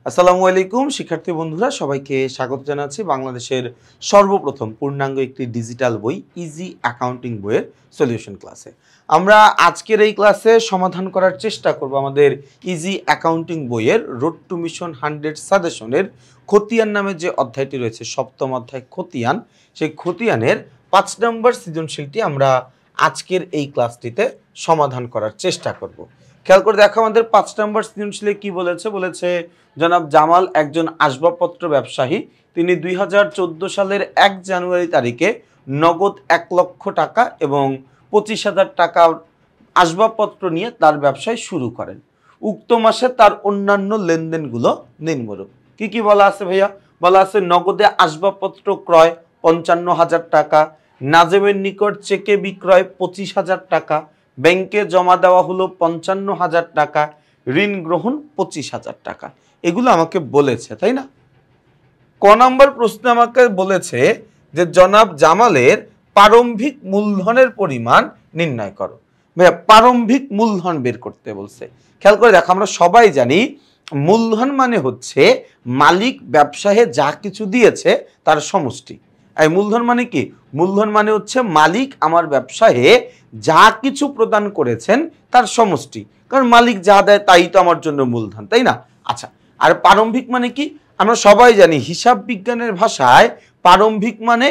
আসসালামু আলাইকুম শিক্ষার্থী বন্ধুরা, সবাইকে স্বাগত জানাচ্ছি বাংলাদেশের সর্বপ্রথম পূর্ণাঙ্গ একটি ডিজিটাল বই ইজি অ্যাকাউন্টিং বইয়ের সলিউশন ক্লাসে। আমরা আজকের এই ক্লাসে সমাধান করার চেষ্টা করব আমাদের ইজি অ্যাকাউন্টিং বইয়ের রোড টু মিশন 100 সাজেশনের খতিয়ান নামে যে অধ্যায়টি রয়েছে, সপ্তম অধ্যায় খতিয়ান। সেই খতিয়ানের 5 নম্বর সৃজনশীলটি আমরা আজকের এই ক্লাসটিতে সমাধান করার চেষ্টা করব। খেয়াল করে দেখো আমাদের 5 নম্বর সৃজনশীলে কি বলেছে। জনাব জামাল একজন আসবাবপত্র ব্যবসায়ী। তিনি 2014 সালের 1 জানুয়ারি তারিখে নগদ 1 লক্ষ টাকা এবং 25,000 টাকার আসবাবপত্র নিয়ে তার ব্যবসায় শুরু করেন। উক্ত মাসে তার অন্যান্য লেনদেনগুলো নিম্নরূপ। কি বলা আছে ভাইয়া? বলা আছে নগদে আসবাবপত্র ক্রয় 55,000 টাকা, নাজেমের নিকট চেকে বিক্রয় 25,000 টাকা, ব্যাংকে জমা দেওয়া হলো 55,000 টাকা, ঋণ গ্রহণ 25,000 টাকা। এগুলো আমাকে বলেছে, তাই না? ক নম্বর প্রশ্ন আমাকে বলেছে যে জনাব জামালের প্রারম্ভিক মূলধনের পরিমাণ নির্ণয় করো। ভাইয়া প্রারম্ভিক মূলধন বের করতে বলছে। খেয়াল করে দেখো, আমরা সবাই জানি মূলধন মানে হচ্ছে মালিক ব্যবসায়ে যা কিছু দিয়েছে তার সমষ্টি। এই মূলধন মানে কি? মূলধন মানে হচ্ছে মালিক আমার ব্যবসায়ে যা কিছু প্রদান করেছেন তার সমষ্টি। কারণ মালিক যা দেয় তাই তো আমার জন্য মূলধন, তাই না? আচ্ছা, আর প্রারম্ভিক মানে কি? আমরা সবাই জানি হিসাব বিজ্ঞানের ভাষায় প্রারম্ভিক মানে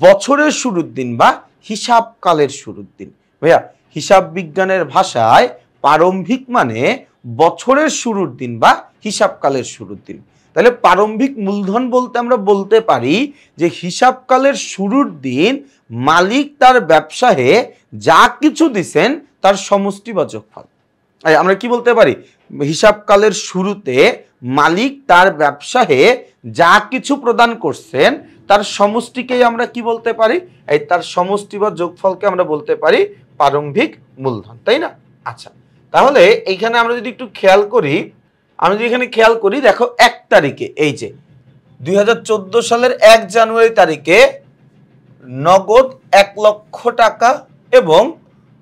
বছরের শুরুর দিন বা হিসাবকালের শুরুর দিন। ভাইয়া হিসাব বিজ্ঞানের ভাষায় প্রারম্ভিক মানে বছরের শুরুর দিন বা হিসাবকালের শুরুর দিন। তাহলে প্রারম্ভিক মূলধন বলতে আমরা বলতে পারি যে হিসাবকালের শুরুর দিন মালিক তার ব্যবসায়ে যা কিছু দিছেন তার সমষ্টি বা যোগফল। আমরা কি বলতে পারি? হিসাবকালের শুরুতে মালিক তার ব্যবসায়ে যা কিছু প্রদান করছেন তার সমষ্টিকেই আমরা কি বলতে পারি? এই তার সমষ্টি বা যোগফলকে আমরা বলতে পারি প্রারম্ভিক মূলধন, তাই না? আচ্ছা, তাহলে এইখানে আমরা যদি একটু খেয়াল করি, দেখো 1 তারিখে, এই যে 2014 সালের 1 জানুয়ারি তারিখে নগদ 1 লক্ষ টাকা এবং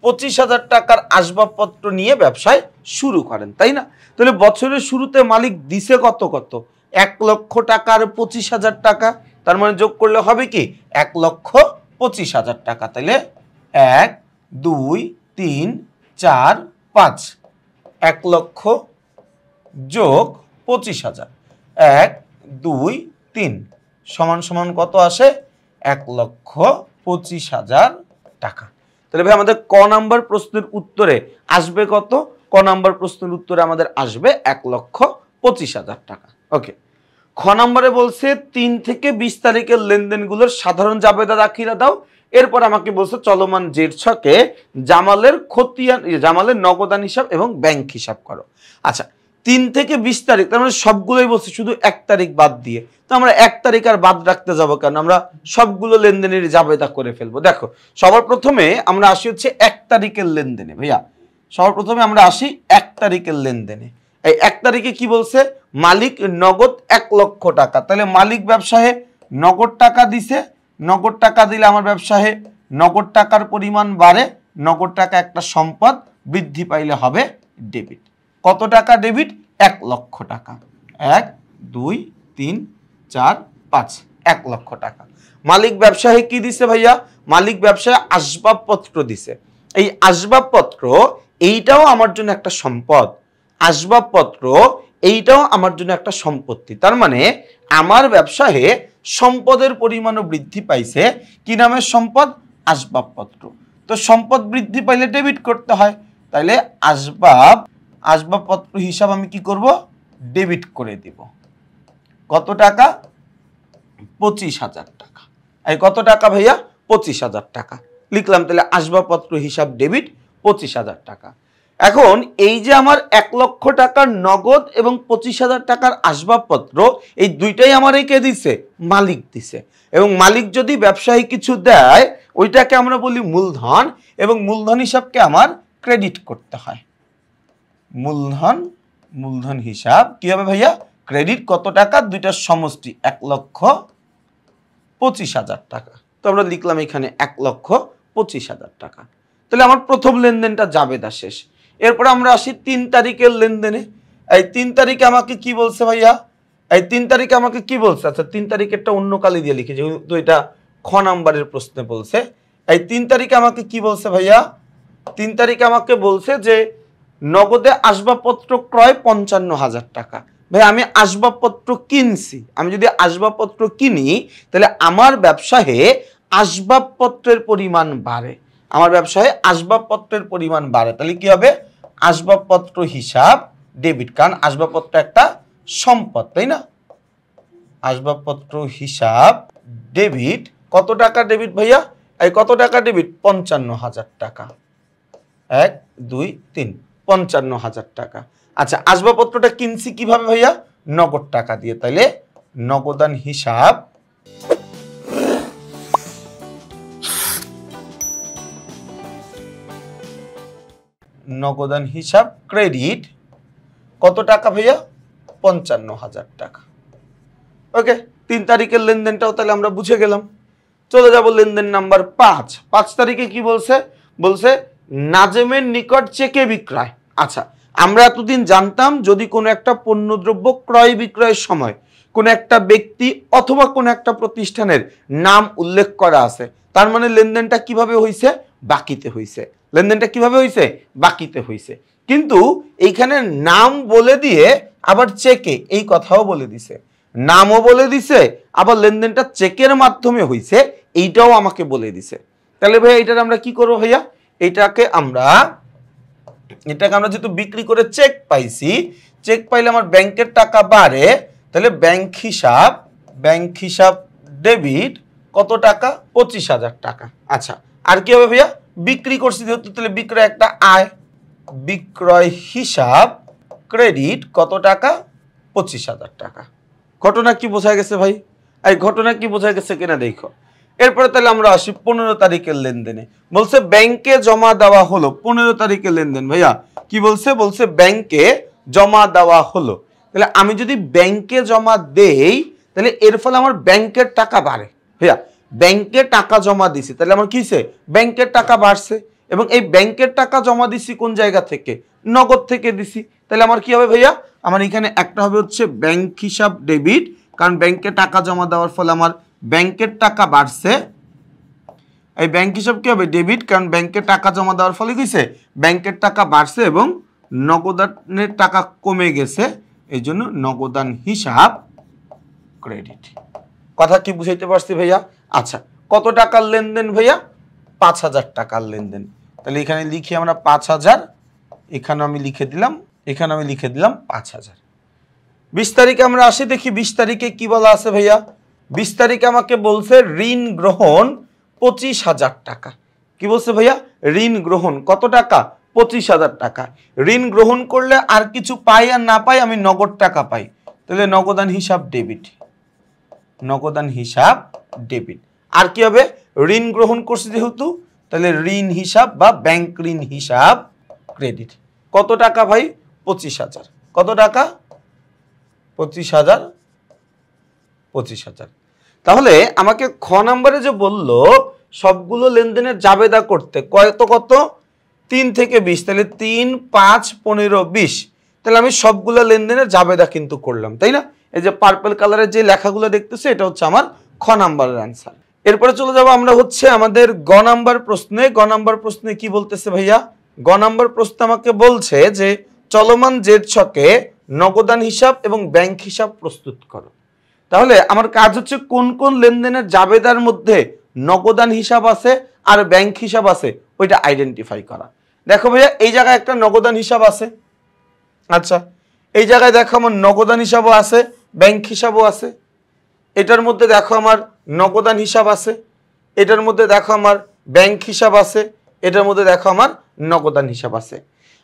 25,000 টাকার আসবাবপত্র নিয়ে ব্যবসায় শুরু করেন, তাই না? তাহলে বছরের শুরুতে মালিক দিছে কত 1 লক্ষ টাকা আর 25,000 টাকা। তার মানে যোগ করলে হবে কি 1,25,000 টাকা। তাহলে 1 2 3 4 5, 1 লক্ষ যোগ 25,000, 1 2 3 সমান কত আসে? 1,25,000 টাকা। তাহলে ভাই আমাদের ক নাম্বার প্রশ্নের উত্তরে আসবে কত? ক নাম্বার প্রশ্নের উত্তরে আমাদের আসবে 1,25,000 টাকা। ওকে। খ নম্বরে বলছে 3 থেকে 20 তারিখের লেনদেনগুলোর সাধারণ জাবেদা দাখিলা দাও। এরপর আমাকে বলছে চলমান জের ছকে জামালের নগদান হিসাব এবং ব্যাংক হিসাব করো। আচ্ছা, 3 থেকে 20 তারিখ, তার মানে সবগুলোই বলছি, শুধু 1 তারিখ বাদ দিয়ে। তো আমরা 1 তারিখ আর বাদ রাখতে যাবো কেন? আমরা সবগুলো লেনদেনের জাবেদা করে ফেলবো। দেখো, সবার প্রথমে আমরা আসি হচ্ছে 1 তারিখের লেনদেনে। ভাইয়া সবার প্রথমে আমরা আসি 1 তারিখের লেনদেনে। এই 1 তারিখে কি বলছে? মালিক নগদ 1 লক্ষ টাকা। তাহলে মালিক ব্যবসায়ে নগদ টাকা দিছে। নগদ টাকা দিলে আমার ব্যবসায়ে নগদ টাকার পরিমাণ বাড়ে। নগদ টাকা একটা সম্পদ, বৃদ্ধি পাইলে হবে ডেবিট। কত টাকা ডেবিট? 1 লক্ষ টাকা। 1 2 3 4 5, 1 লক্ষ টাকা। মালিক ব্যবসায়ে কি দিছে ভাইয়া? মালিক ব্যবসায়ে আসবাবপত্র দিছে। এই আসবাবপত্র এইটাও আমার জন্য একটা সম্পদ। আসবাবপত্র এইটাও আমার জন্য একটা সম্পত্তি। তার মানে আমার ব্যবসায়ে সম্পদের পরিমাণও বৃদ্ধি পাইছে। কি নামের সম্পদ? আসবাবপত্র। তো সম্পদ বৃদ্ধি পাইলে ডেবিট করতে হয়। তাইলে আসবাবপত্র হিসাব আমি কি করব? ডেবিট করে দিব। কত টাকা? 25,000 টাকা। এই কত টাকা ভাইয়া? 25,000 টাকা লিখলাম। তাহলে আসবাবপত্র হিসাব ডেবিট 25,000 টাকা। এখন এই যে আমার 1 লক্ষ টাকার নগদ এবং 25,000 টাকার আসবাবপত্র, এই দুইটাই আমার কে দিছে? মালিক দিছে। এবং মালিক যদি ব্যবসায়ী কিছু দেয় ওইটাকে আমরা বলি মূলধন, এবং মূলধন হিসাবকে আমার ক্রেডিট করতে হয়। মূলধন হিসাব কি হবে ভাইয়া? ক্রেডিট। কত টাকা? দুইটার সমষ্টি 1,25,000 টাকা। তো আমরা লিখলাম এখানে 1,25,000 টাকা। তাহলে আমার প্রথম লেনদেনটা জাবেদা শেষ। এরপর আমরা আসি 3 তারিখের লেনদেনে। এই 3 তারিখে আমাকে কি বলছে ভাইয়া? এই 3 তারিখে আমাকে কি বলছে? আচ্ছা 3 তারিখেরটা অন্য কালি দিয়ে লিখি, যেহেতু এটা খ নাম্বারের প্রশ্নে বলছে। এই 3 তারিখে আমাকে কি বলছে ভাইয়া? 3 তারিখে আমাকে বলছে যে নগদে আসবাবপত্র ক্রয় 55,000 টাকা। ভাই আমি আসবাবপত্র কিনছি, আমি যদি আসবাবপত্র কিনি তাহলে আমার ব্যবসায়ে আসবাবপত্রের পরিমাণ বাড়ে, আমার ব্যবসায়ে আসবাবপত্রের পরিমাণ বাড়ে। তাহলে কি হবে? আসবাবপত্র হিসাব ডেবিট, কারণ আসবাবপত্র একটা সম্পদ, তাই না? আসবাবপত্র হিসাব ডেবিট। কত টাকা ডেবিট ভাইয়া? এই কত টাকা ডেবিট? 55,000 টাকা। 1 2 3 55,000 টাকা। আচ্ছা আসবাবপত্রটা কিনছি কিভাবে ভাইয়া? নগদ টাকা দিয়ে। তাইলে নগদান হিসাব ক্রেডিট কত টাকা ভাইয়া? 55,000 টাকা। ওকে, 3 তারিখের লেনদেনটাও তাহলে আমরা বুঝে গেলাম। চলে যাব লেনদেন নাম্বার 5। 5 তারিখে কি বলছে? বলছে নাজেমের নিকট চেকে বিক্রয়। আচ্ছা আমরা এতদিন জানতাম যদি কোনো একটা পণ্যদ্রব্য ক্রয় বিক্রয়ের সময় কোনো একটা ব্যক্তি অথবা কোনো একটা প্রতিষ্ঠানের নাম উল্লেখ করা আছে, তার মানে লেনদেনটা কিভাবে হইছে? বাকিতে হইছে। লেনদেনটা কিভাবে হইছে? বাকিতে হইছে। কিন্তু এইখানে নাম বলে দিয়ে আবার চেকে এই কথাও বলে দিছে, নামও বলে দিছে, আবার লেনদেনটা চেকের মাধ্যমে হইছে এইটাও আমাকে বলে দিছে। তাহলে ভাইয়া এটার আমরা কি করবো ভাইয়া? এটাকে আমরা যেহেতু বিক্রি করে চেক পাইছি, চেক পাইলে আমার ব্যাংকের টাকা বাড়ে, তাহলে ব্যাংক হিসাব ডেবিট কত টাকা? 25,000 টাকা। আচ্ছা আর কি হবে ভাইয়া? বিক্রি করছি যেহেতু, তাহলে বিক্রয় একটা আয়, বিক্রয় হিসাব ক্রেডিট কত টাকা? 25,000 টাকা। ঘটনা কি বোঝা গেছে ভাই? এই ঘটনা কি বোঝা গেছে কিনা দেখো। এরপরে তাহলে আমরা আসি 15 তারিখের লেনদেনে। বলছে ব্যাংকে জমা দেওয়া হলো। 15 তারিখের লেনদেন ভাইয়া কি বলছে? বলছে ব্যাংকে জমা দেওয়া হলো। তাহলে আমি যদি ব্যাংকে জমা দেই তাহলে এর ফলে আমার ব্যাংকের টাকা বাড়ে। ভাইয়া ব্যাংকে টাকা জমা দিছি, তাহলে আমার কি হইছে? ব্যাংকের টাকা বাড়ছে। এবং এই ব্যাংকের টাকা জমা দিছি কোন জায়গা থেকে? নগদ থেকে দিছি। তাহলে আমার কি হবে ভাইয়া? আমার এখানে একটা হবে হচ্ছে ব্যাংক হিসাব ডেবিট, কারণ ব্যাংকে টাকা জমা দেওয়ার ফলে আমার ব্যাংকের টাকা বাড়ছে। এই ব্যাংক হিসাব কি হবে? ডেবিট, কারণ ব্যাংকে টাকা জমা দেওয়ার ফলে কি হইছে? ব্যাংকের টাকা বাড়ছে এবং নগদানের টাকা কমে গেছে, এই জন্য নগদান হিসাব ক্রেডিট। কথা কি বুঝাইতে পারছি ভাইয়া? আচ্ছা কত টাকার লেনদেন ভাইয়া? 5,000 টাকার লেনদেন। তাহলে এখানে লিখি আমরা 5,000, এখানে আমি লিখে দিলাম 5,000। 20 তারিখে আমরা আসি, দেখি 20 তারিখে কি বলা আছে ভাইয়া? 20 তারিখে আমাকে বলছে ঋণ গ্রহণ 25,000 টাকা। কি বলছে ভাইয়া? ঋণ গ্রহণ কত টাকা? 25,000 টাকা। ঋণ গ্রহণ করলে আর কিছু পাই আর না পাই, আমি নগদ টাকা পাই, তাহলে নগদান হিসাব ডেবিট। আর কি হবে? ঋণ গ্রহণ করছে যেহেতু, তাহলে ঋণ হিসাব বা ব্যাংক ঋণ হিসাব ক্রেডিট। কত টাকা ভাই? 25,000। কত টাকা? 25,000। তাহলে আমাকে খ নাম্বারে যে বলল সবগুলো লেনদেনের জাবেদা করতে, কত 3 থেকে 20, তাহলে 3 5 15 20, তাহলে আমি সবগুলো লেনদেনের জাবেদা কিন্তু করলাম, তাই না? এই যে পার্পল কালারের যে লেখাগুলো দেখতেছে এটা হচ্ছে আমার খ নাম্বারের অ্যান্সার। এরপরে চলে যাব আমরা হচ্ছে আমাদের গ নাম্বার প্রশ্নে। গ নাম্বার প্রশ্নে কি বলতেছে ভাইয়া? গ নাম্বার প্রশ্ন আমাকে বলছে যে চলমান জেড ছকে নগদান হিসাব এবং ব্যাংক হিসাব প্রস্তুত করো। তাহলে আমার কাজ হচ্ছে কোন কোন লেনদেনের জাবেদার মধ্যে নগদান হিসাব আছে আর ব্যাংক হিসাব আছে ওইটা আইডেন্টিফাই করা। দেখো ভাইয়া এই জায়গায় একটা নগদান হিসাব আছে। আচ্ছা এই জায়গায় দেখো আমার নগদান হিসাবও আছে, ব্যাংক হিসাবও আছে। এটার মধ্যে দেখো আমার নগদান হিসাব আছে, এটার মধ্যে দেখো আমার ব্যাংক হিসাব আছে, এটার মধ্যে দেখো আমার নগদান হিসাব আছে।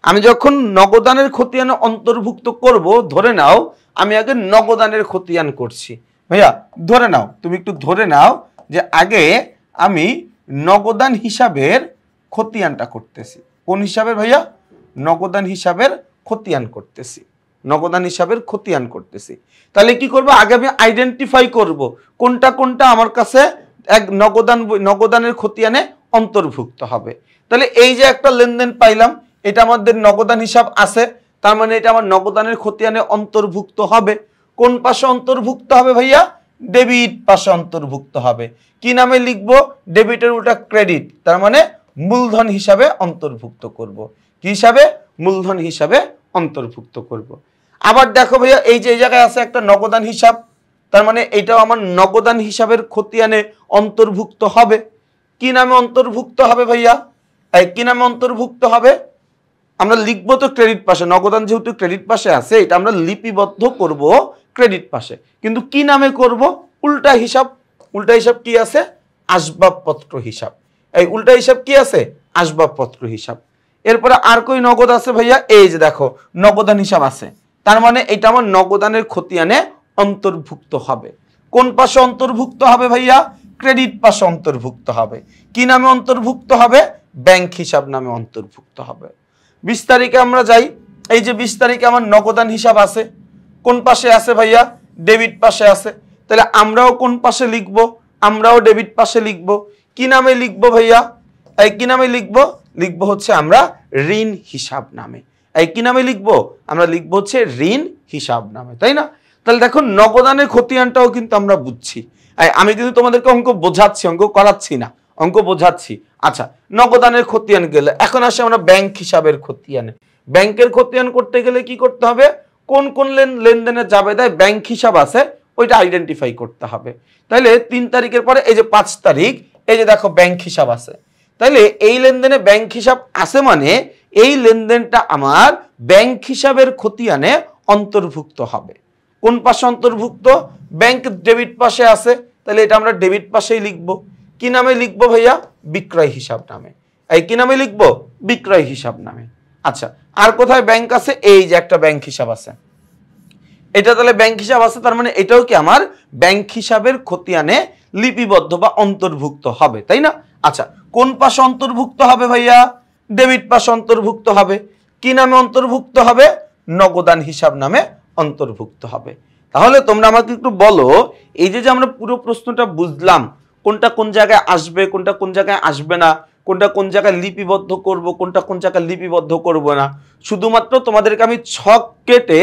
আমি যখন নগদানের খতিয়ান অন্তর্ভুক্ত করব, ধরে নাও আমি আগে নগদানের খতিয়ান করছি। ভাইয়া ধরে নাও, তুমি একটু ধরে নাও যে আগে আমি নগদান হিসাবের খতিয়ানটা করতেছি। কোন হিসাবের ভাইয়া? নগদান হিসাবের খতিয়ান করতেছি। তাহলে কি করব? আগে আমি আইডেন্টিফাই করব কোনটা কোনটা আমার কাছে এক নগদানের খতিয়ানে অন্তর্ভুক্ত হবে। তাহলে এই যে একটা লেনদেন পাইলাম, এটা আমাদের নগদান হিসাব আছে, তার মানে এটা আমার নগদানের খতিয়ানে অন্তর্ভুক্ত হবে। কোন পাশে অন্তর্ভুক্ত হবে ভাইয়া? ডেবিট পাশে অন্তর্ভুক্ত হবে। কি নামে লিখবো? ডেবিটের উল্টা ক্রেডিট, তার মানে মূলধন হিসাবে অন্তর্ভুক্ত করব। কি হিসাবে? মূলধন হিসাবে অন্তর্ভুক্ত করব। আবার দেখো ভাইয়া, এই যে এই জায়গায় আছে একটা নগদান হিসাব, তার মানে এটাও আমার নগদান হিসাবের খতিয়ানে অন্তর্ভুক্ত হবে। কি নামে অন্তর্ভুক্ত হবে ভাইয়া? কি নামে অন্তর্ভুক্ত হবে? আমরা লিখবো তো ক্রেডিট পাশে, নগদান যেহেতু ক্রেডিট পাশে আছে, এটা আমরা লিপিবদ্ধ করব ক্রেডিট পাশে, কিন্তু কি নামে করব? উল্টা হিসাব। উল্টা হিসাব কি আছে? আসবাবপত্র হিসাব। এই উল্টা হিসাব কি আছে? আসবাবপত্র হিসাব। এরপরে আর কই নগদ আছে ভাইয়া? এই যে দেখো নগদান হিসাব আছে, তার মানে এটা আমার নগদানের খতিয়ানে অন্তর্ভুক্ত হবে। কোন পাশে অন্তর্ভুক্ত হবে ভাইয়া? ক্রেডিট পাশে অন্তর্ভুক্ত হবে। কি নামে অন্তর্ভুক্ত হবে? ব্যাংক হিসাব নামে অন্তর্ভুক্ত হবে। 20 তারিখে আমরা যাই। এই যে 20 তারিখে আমার নগদান হিসাব আছে, কোন পাশে আছে ভাইয়া? ডেবিট পাশে আছে। তাহলে আমরাও কোন পাশে লিখব? আমরাও ডেবিট পাশে লিখব। কি নামে লিখব ভাইয়া? এই কি নামে লিখব? লিখব হচ্ছে আমরা ঋণ হিসাব নামে। এই কি নামে লিখব? আমরা লিখব হচ্ছে ঋণ হিসাব নামে, তাই না? তাহলে দেখো নগদানের খতিয়ানটাও কিন্তু আমরা বুঝছি। আমি কিন্তু তোমাদেরকে অঙ্ক বোঝাচ্ছি, অঙ্ক করাচ্ছি না, অঙ্ক বোঝাচ্ছি। আচ্ছা, নগদানের খতিয়ান গেলে এখন আসে আমরা ব্যাংক হিসাবের খতিয়ানে। ব্যাংকের খতিয়ান করতে গেলে কি করতে হবে? কোন কোন লেনদেনের জাবেদায় ব্যাংক হিসাব আছে ওইটা আইডেন্টিফাই করতে হবে। তাইলে 3 তারিখের পরে এই যে 5 তারিখ, এই যে দেখো ব্যাংক হিসাব আছে। তাইলে এই লেনদেনে ব্যাংক হিসাব আছে মানে এই লেনদেনটা আমার ব্যাংক হিসাবের খতিয়ানে অন্তর্ভুক্ত হবে। কোন পাশে অন্তর্ভুক্ত? ব্যাংক ডেবিট পাশে আছে, তাহলে এটা আমরা ডেবিট পাশেই লিখবো। কি নামে লিখবো ভাইয়া? বিক্রয় হিসাব নামে। এই কি নামে লিখবো? বিক্রয় হিসাব নামে। আচ্ছা, আর কোথায় ব্যাংক আছে? এই যে একটা ব্যাংক হিসাব আছে, এটা তাহলে ব্যাংক হিসাব আছে, তার মানে এটাও কি আমার ব্যাংক হিসাবের খতিয়ানে লিপিবদ্ধ বা অন্তর্ভুক্ত হবে, তাই না? আচ্ছা, কোন পাশে অন্তর্ভুক্ত হবে ভাইয়া? ডেবিট পাশে অন্তর্ভুক্ত হবে। কি নামে অন্তর্ভুক্ত হবে? নগদান হিসাব নামে অন্তর্ভুক্ত হবে। তাহলে তোমরা আমাকে একটু বলো, এই যে আমরা পুরো প্রশ্নটা বুঝলাম, কোনটা কোন জায়গায় আসবে, কোনটা কোন জায়গায় আসবে না, কোনটা কোন জায়গায় লিপিবদ্ধ করব, কোনটা কোন জায়গায় লিপিবদ্ধ করব না, শুধুমাত্র তোমাদেরকে আমি ছক কেটে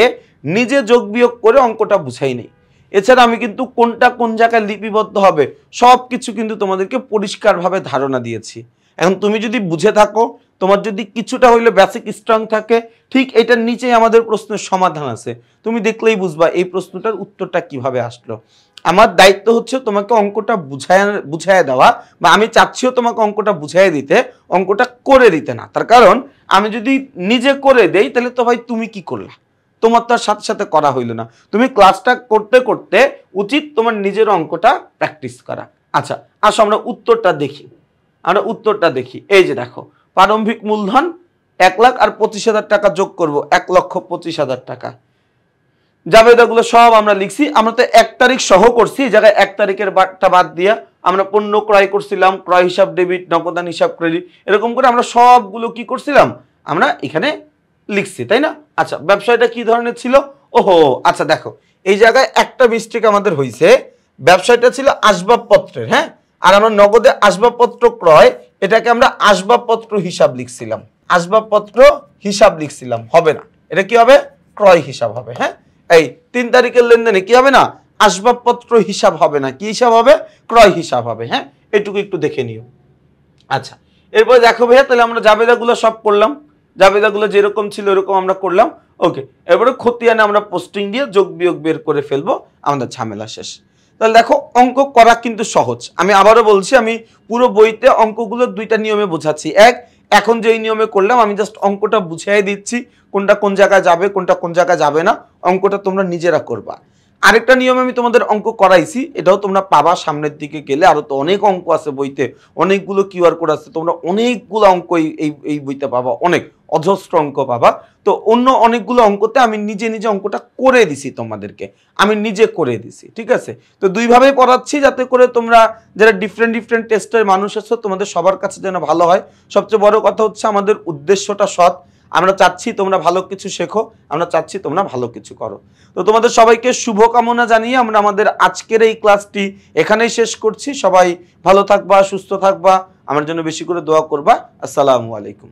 নিজে যোগ বিয়োগ করে অঙ্কটা বুঝাই নেই। এছাড়া আমি কিন্তু কোনটা কোন জায়গায় লিপিবদ্ধ হবে সব কিছু কিন্তু তোমাদেরকে পরিষ্কারভাবে ধারণা দিয়েছি। এখন তুমি যদি বুঝে থাকো, তোমার যদি কিছুটা হইলে বেসিক স্ট্রং থাকে, ঠিক এটার নিচেই আমাদের প্রশ্নের সমাধান আছে, তুমি দেখলেই বুঝবা এই প্রশ্নটার উত্তরটা কিভাবে আসলো। আমার দায়িত্ব হচ্ছে তোমাকে অঙ্কটা বুঝায় দেওয়া, বা আমি চাচ্ছিও তোমাকে অঙ্কটা বুঝাই দিতে, অঙ্কটা করে দিতে না। তার কারণ আমি যদি নিজে করে দেই তাহলে তো ভাই তুমি কি করলা, তোমার তো আর সাথে সাথে করা হইল না। তুমি ক্লাসটা করতে করতে উচিত তোমার নিজের অঙ্কটা প্র্যাকটিস করা। আচ্ছা, আসো আমরা উত্তরটা দেখি। আমরা উত্তরটা দেখি। এই যে দেখো, প্রারম্ভিক মূলধন 1 লাখ আর 25,000 টাকা যোগ করব, 1,25,000 টাকা। জাবেদাগুলো সব আমরা লিখছি। আমরা তো 1 তারিখ সহ করছি, এই জায়গায় 1 তারিখের বারটা বাদ দিয়া আমরা পণ্য ক্রয় করছিলাম, ক্রয় হিসাব ডেবিট, নগদান হিসাব ক্রেডিট, এরকম করে আমরা সবগুলো কি করছিলাম, আমরা এখানে লিখছি, তাই না? আচ্ছা, ব্যবসায়টা কি ধরনের ছিল? ওহো, আচ্ছা দেখো এই জায়গায় একটা মিস্টেক আমাদের হয়েছে। ব্যবসায়টা ছিল আসবাবপত্রের, হ্যাঁ, আর আমরা নগদে আসবাবপত্র ক্রয়, এটাকে আমরা আসবাবপত্র হিসাব লিখছিলাম, আসবাবপত্র হিসাব লিখছিলাম, হবে না, এটা কি হবে? ক্রয় হিসাব হবে। হ্যাঁ, এই 3 তারিখের লেনদেনে কি হবে না? আসবাবপত্র হিসাব হবে না, কি হিসাব হবে? ক্রয় হিসাব হবে। হ্যাঁ, এটুকু একটু দেখে নিও। আচ্ছা, এরপরে দেখো ভাইয়া, তাহলে আমরা জাবেদাগুলো সব করলাম, জাবেদাগুলো যেরকম ছিল এরকম আমরা করলাম। ওকে, এরপরে খতিয়ানে আমরা পোস্টিং দিয়ে যোগ বিয়োগ বের করে ফেলবো, আমাদের ঝামেলা শেষ। তাহলে দেখো অঙ্ক করা কিন্তু সহজ। আমি আবারও বলছি, আমি পুরো বইতে অঙ্কগুলো 2টা নিয়মে বোঝাচ্ছি। এখন যেই নিয়মে করলাম আমি জাস্ট অঙ্কটা বুঝিয়ে দিচ্ছি, কোনটা কোন জায়গায় যাবে, কোনটা কোন জায়গায় যাবে না, অঙ্কটা তোমরা নিজেরা করবা। আরেকটা নিয়মে আমি তোমাদের অঙ্ক করাইছি, এটাও তোমরা পাবা সামনের দিকে গেলে। আরো তো অনেক অঙ্ক আছে বইতে, অনেকগুলো কিউআর কোড আছে, তোমরা অনেকগুলো অঙ্ক এই বইতে পাবা, অনেক অজস্র অঙ্ক পাবা। তো অন্য অনেকগুলো অঙ্কতে আমি নিজে নিজে অঙ্কটা করে দিছি তোমাদেরকে, আমি নিজে করে দিছি, ঠিক আছে? তো দুইভাবেই পড়াচ্ছি, যাতে করে তোমরা যারা ডিফারেন্ট টেস্টের মানুষ আছো তোমাদের সবার কাছে যেন ভালো হয়। সবচেয়ে বড় কথা হচ্ছে আমাদের উদ্দেশ্যটা সৎ, আমরা চাচ্ছি তোমরা ভালো কিছু শেখো, আমরা চাচ্ছি তোমরা ভালো কিছু করো। তো তোমাদের সবাইকে শুভকামনা জানিয়ে আমরা আমাদের আজকের এই ক্লাসটি এখানেই শেষ করছি। সবাই ভালো থাকবা, সুস্থ থাকবা, আমার জন্য বেশি করে দোয়া করবা। আসসালামু আলাইকুম।